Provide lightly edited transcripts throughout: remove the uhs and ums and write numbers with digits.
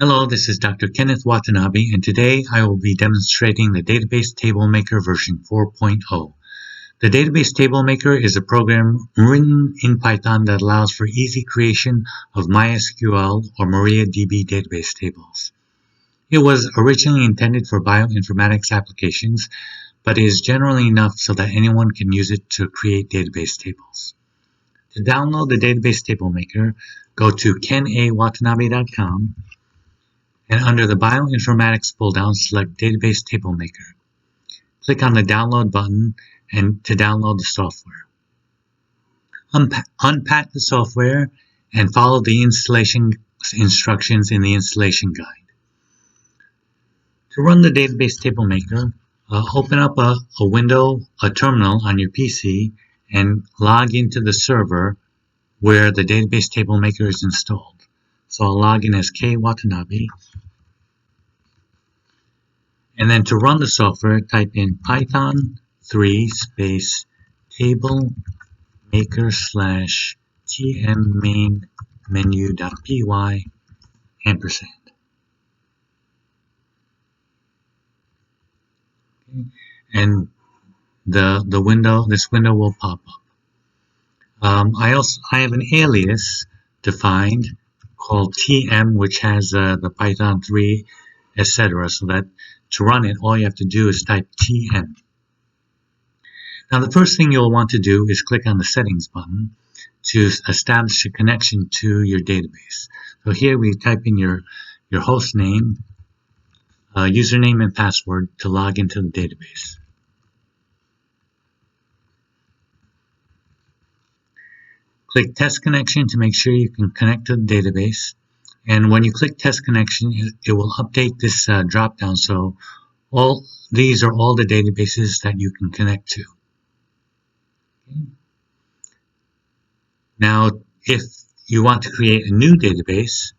Hello, this is Dr. Kenneth Watanabe, and today I will be demonstrating the Database Table Maker version 4.0. The Database Table Maker is a program written in Python that allows for easy creation of MySQL or MariaDB database tables. It was originally intended for bioinformatics applications, but is generally enough so that anyone can use it to create database tables. To download the Database Table Maker, go to kenawatanabe.com. and under the Bioinformatics pull-down, select Database Table Maker. Click on the Download button and to download the software. Unpack the software and follow the installation instructions in the installation guide. To run the Database Table Maker, open up a terminal on your PC, and log into the server where the Database Table Maker is installed. So I'll log in as K Watanabe. And then to run the software, type in Python 3 space table maker / tm main menu.py ampersand. Okay. And this window will pop up. I have an alias defined called tm, which has the Python 3, etc. So that to run it, all you have to do is type tm. Now, the first thing you'll want to do is click on the settings button to establish a connection to your database. So here we type in your host name, username, and password to log into the database. Click Test Connection to make sure you can connect to the database. And when you click Test Connection, it will update this drop-down. So these are all the databases that you can connect to. Okay. Now, if you want to create a new database,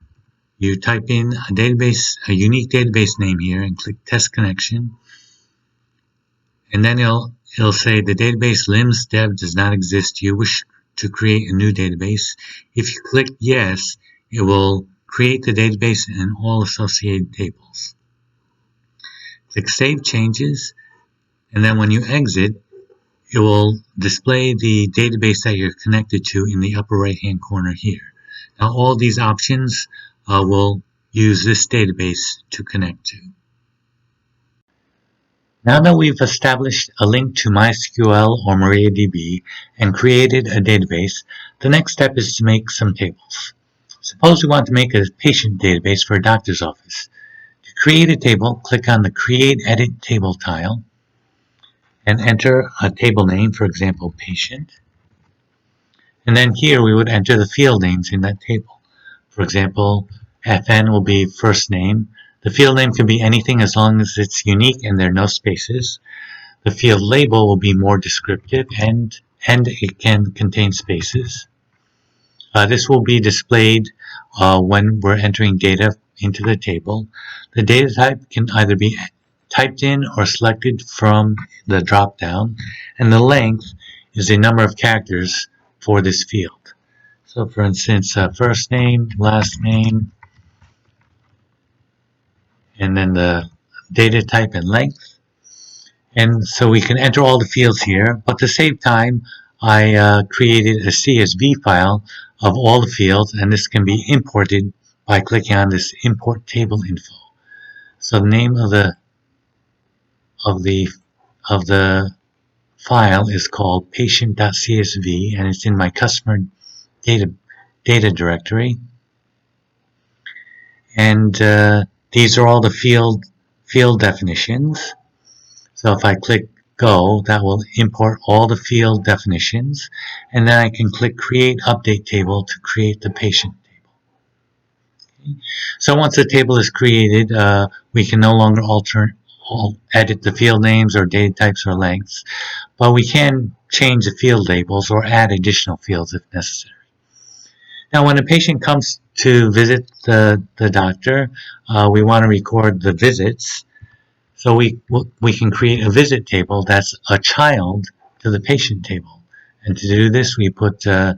you type in a unique database name here and click Test Connection. And then it'll say the database limbs dev does not exist. You wish to create a new database. If you click Yes, it will create the database and all associated tables. Click Save Changes, and then when you exit, it will display the database that you're connected to in the upper right-hand corner here. Now, all these options will use this database to connect to. Now that we've established a link to MySQL or MariaDB and created a database, the next step is to make some tables. Suppose we want to make a patient database for a doctor's office. To create a table, click on the Create Edit Table tile and enter a table name, for example, patient. And then here we would enter the field names in that table. For example, FN will be first name. The field name can be anything as long as it's unique and there are no spaces. The field label will be more descriptive and it can contain spaces. This will be displayed when we're entering data into the table. The data type can either be typed in or selected from the drop-down, and the length is the number of characters for this field. So for instance, first name, last name, and then the data type and length. And so we can enter all the fields here, but to save time, I created a CSV file of all the fields, and this can be imported by clicking on this Import Table Info. So the name of the file is called patient.csv, and it's in my customer data directory. And these are all the field definitions. So if I click Go, that will import all the field definitions, and then I can click Create Update Table to create the patient table. Okay. So once the table is created, we can no longer edit the field names or data types or lengths, but we can change the field labels or add additional fields if necessary. Now, when a patient comes to visit the doctor, we want to record the visits. So we can create a visit table that's a child to the patient table. And to do this, we put the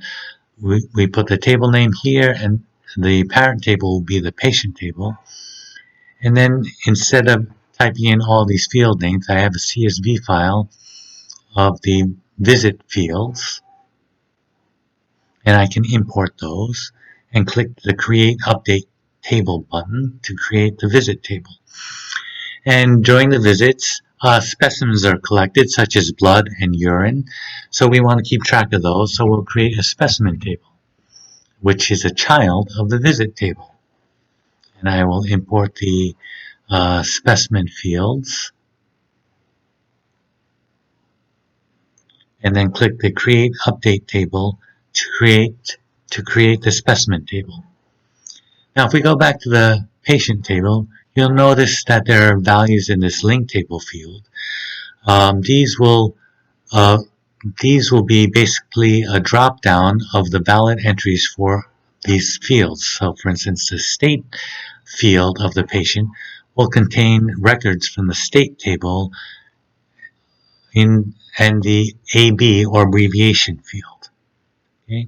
table name here and the parent table will be the patient table. And then instead of typing in all these field names, I have a CSV file of the visit fields, and I can import those and click the Create Update Table button to create the visit table. And during the visits, specimens are collected, such as blood and urine, so we want to keep track of those, so we'll create a specimen table, which is a child of the visit table. And I will import the specimen fields, and then click the Create Update Table to create the specimen table. Now, if we go back to the patient table, you'll notice that there are values in this link table field. These will be basically a drop down of the valid entries for these fields. So, for instance, the state field of the patient will contain records from the state table and the AB or abbreviation field. Okay?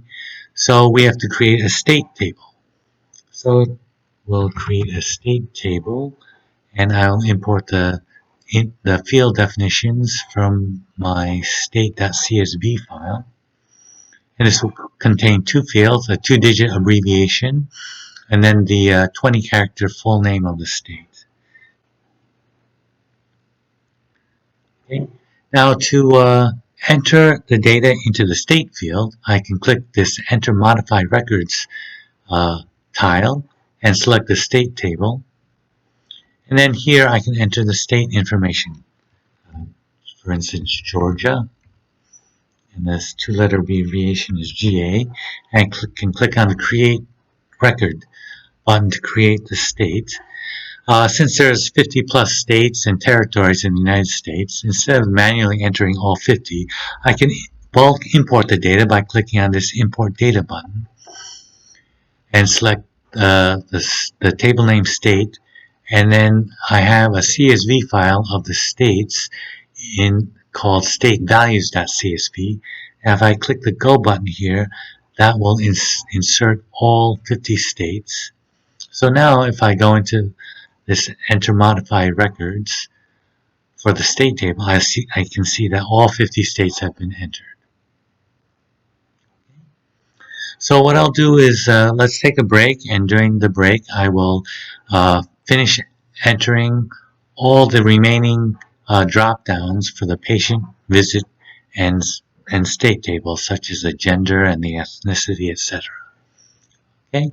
So we have to create a state table. So we'll create a state table, and I'll import the field definitions from my state.csv file. And this will contain two fields, a 2-digit abbreviation, and then the 20-character full name of the state. Okay. Now to enter the data into the state field, I can click this Enter Modified Records tile and select the state table. And then here I can enter the state information. For instance, Georgia, and this 2-letter abbreviation is GA. And I can click on the Create Record button to create the state. Since there's 50 plus states and territories in the United States, instead of manually entering all 50, I can bulk import the data by clicking on this Import Data button and select the table name state, and then I have a CSV file of the states called statevalues.csv. And if I click the Go button here, that will insert all 50 states. So now if I go into this Enter Modified Records for the state table, I can see that all 50 states have been entered. So what I'll do is let's take a break, and during the break I will finish entering all the remaining drop downs for the patient, visit, and state tables, such as the gender and the ethnicity, etc. Okay.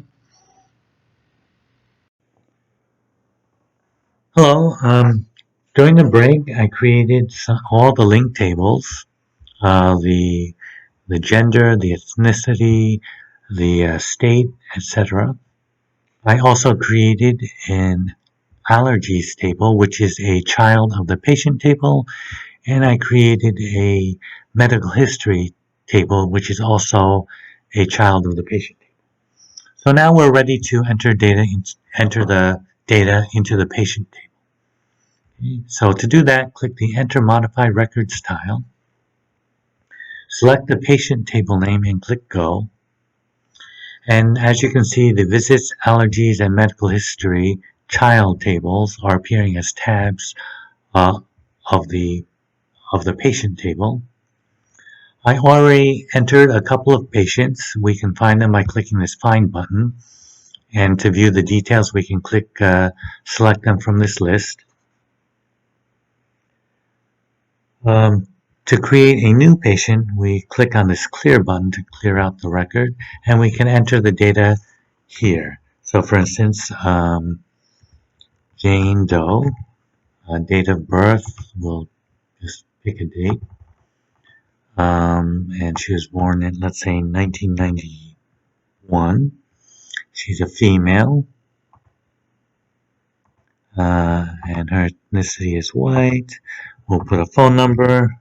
Hello. During the break, I created all the link tables, the gender, the ethnicity, the state, etc. I also created an allergies table, which is a child of the patient table, and I created a medical history table, which is also a child of the patient table. So now we're ready to enter the data into the patient table. Okay. So to do that, click the Enter Modified Records tile. Select the patient table name and click Go. And as you can see, the visits, allergies, and medical history child tables are appearing as tabs of the patient table. I already entered a couple of patients. We can find them by clicking this Find button. And to view the details, we can select them from this list. To create a new patient, we click on this Clear button to clear out the record, and we can enter the data here. So for instance, Jane Doe, date of birth, we'll just pick a date. And she was born in, let's say, 1991. She's a female, and her ethnicity is white. We'll put a phone number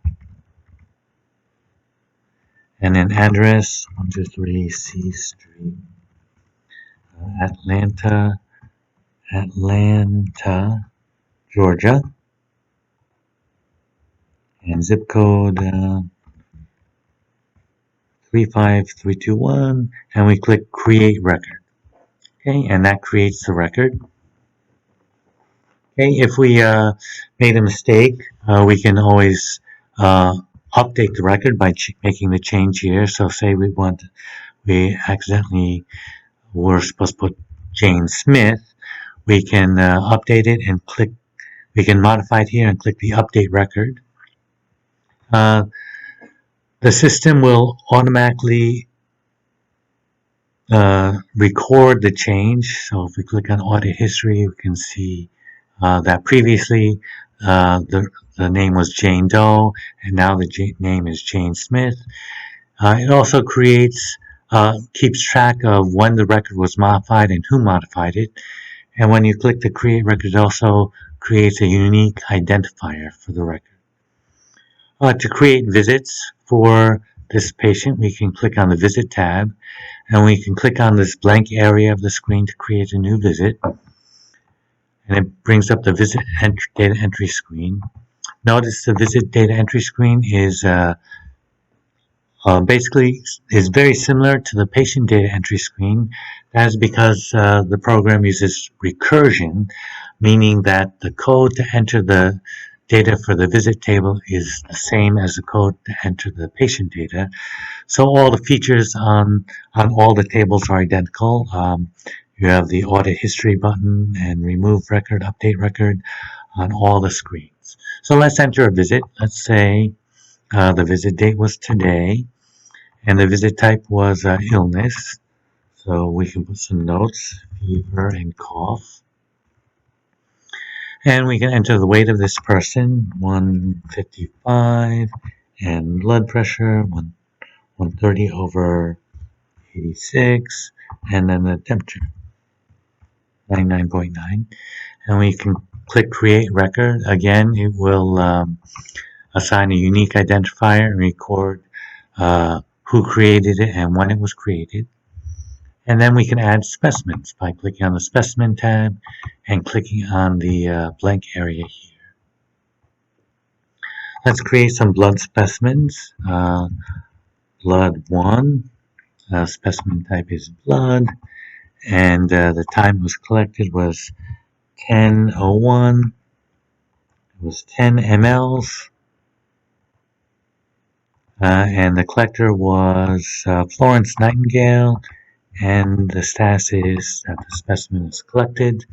and an address, 123 C Street, Atlanta, Georgia, and zip code 35321, and we click Create Record. Okay, and that creates the record. Okay, if we made a mistake, we can always update the record by making the change here. So say we accidentally were supposed to put Jane Smith, we can update it and we can modify it here and click the update record. Uh, the system will automatically record the change. So if we click on audit history, we can see that previously the name was Jane Doe, and now the name is Jane Smith. It also keeps track of when the record was modified and who modified it. And when you click the create record, it also creates a unique identifier for the record. To create visits for this patient, we can click on the Visit tab, and we can click on this blank area of the screen to create a new visit. And it brings up the Visit Data Entry screen. Notice the Visit Data Entry screen is basically is very similar to the patient data entry screen. That's because the program uses recursion, meaning that the code to enter the data for the visit table is the same as the code to enter the patient data. So all the features on all the tables are identical. You have the audit history button and remove record, update record on all the screens. So let's enter a visit. Let's say the visit date was today, and the visit type was illness. So we can put some notes, fever and cough. And we can enter the weight of this person, 155, and blood pressure, 130/86, and then the temperature, 99.9. And we can click create record. Again, it will assign a unique identifier and record who created it and when it was created. And then we can add specimens by clicking on the specimen tab and clicking on the blank area here. Let's create some blood specimens. Blood 1, specimen type is blood, and the time it was collected was 10:01. It was 10 mLs. And the collector was Florence Nightingale, and the status is that the specimen is collected,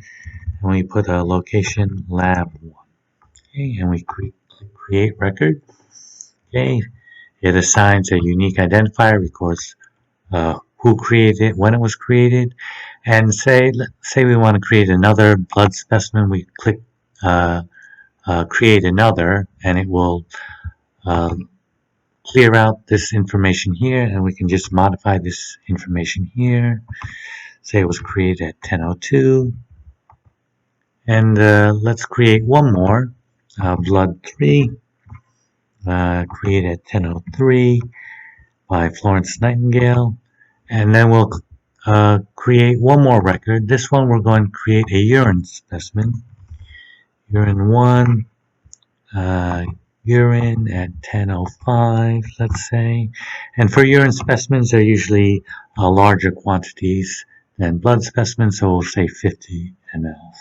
and we put a location lab 1. Okay, and we create record. Okay, it assigns a unique identifier, records who created it, when it was created, and say we want to create another blood specimen. We click create another, and it will clear out this information here, and we can just modify this information here. Say it was created at 10:02, and let's create one more, blood 3, created at 10:03 by Florence Nightingale, and then we'll create one more record. This one we're going to create a urine specimen, urine 1, urine at 10:05, let's say. And for urine specimens, they're usually larger quantities than blood specimens, so we'll say 50 mL.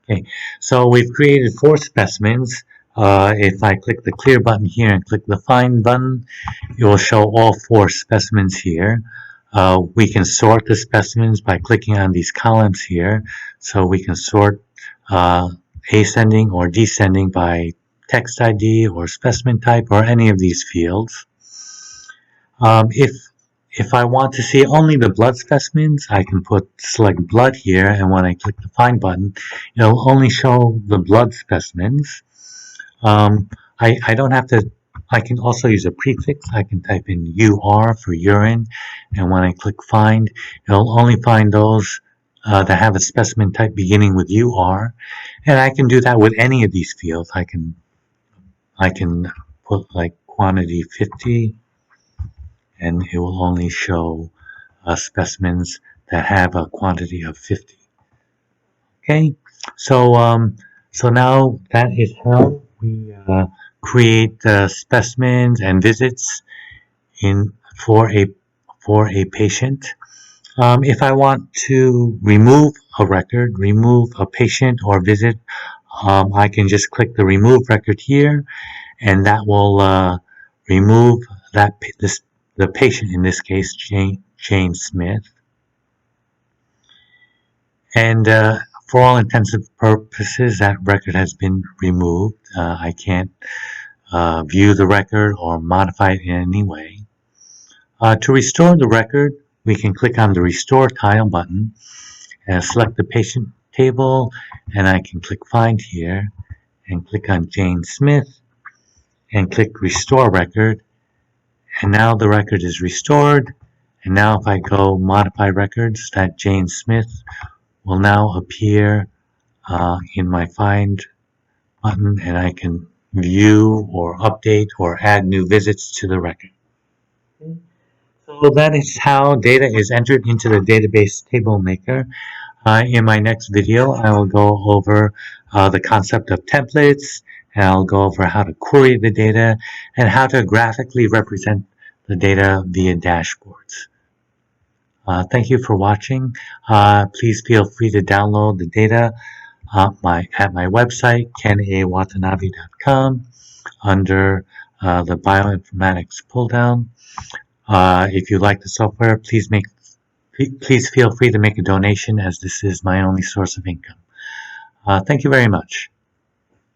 Okay, so we've created 4 specimens. If I click the clear button here and click the find button, it will show all 4 specimens here. We can sort the specimens by clicking on these columns here. So we can sort ascending or descending by text ID or specimen type or any of these fields. If I want to see only the blood specimens, I can select blood here, and when I click the find button, it'll only show the blood specimens. I don't have to. I can also use a prefix. I can type in UR for urine, and when I click find, it'll only find those that have a specimen type beginning with UR, and I can do that with any of these fields. I can put like quantity 50, and it will only show specimens that have a quantity of 50. Okay, so now that is how we create specimens and visits for for a patient. If I want to remove a record, remove a patient or visit, I can just click the remove record here, and that will remove the patient, in this case Jane Smith. And for all intents and purposes, that record has been removed. I can't view the record or modify it in any way. To restore the record, we can click on the Restore Tile button and select the patient table, and I can click Find here and click on Jane Smith and click Restore Record, and now the record is restored. And now if I go Modify Records, that Jane Smith will now appear in my Find button, and I can view or update or add new visits to the record. So that is how data is entered into the database table maker. In my next video, I will go over the concept of templates, and I'll go over how to query the data and how to graphically represent the data via dashboards. Thank you for watching. Please feel free to download the data at my website, kenawatanabe.com, under the bioinformatics pull down. If you like the software, please feel free to make a donation, as this is my only source of income. Thank you very much.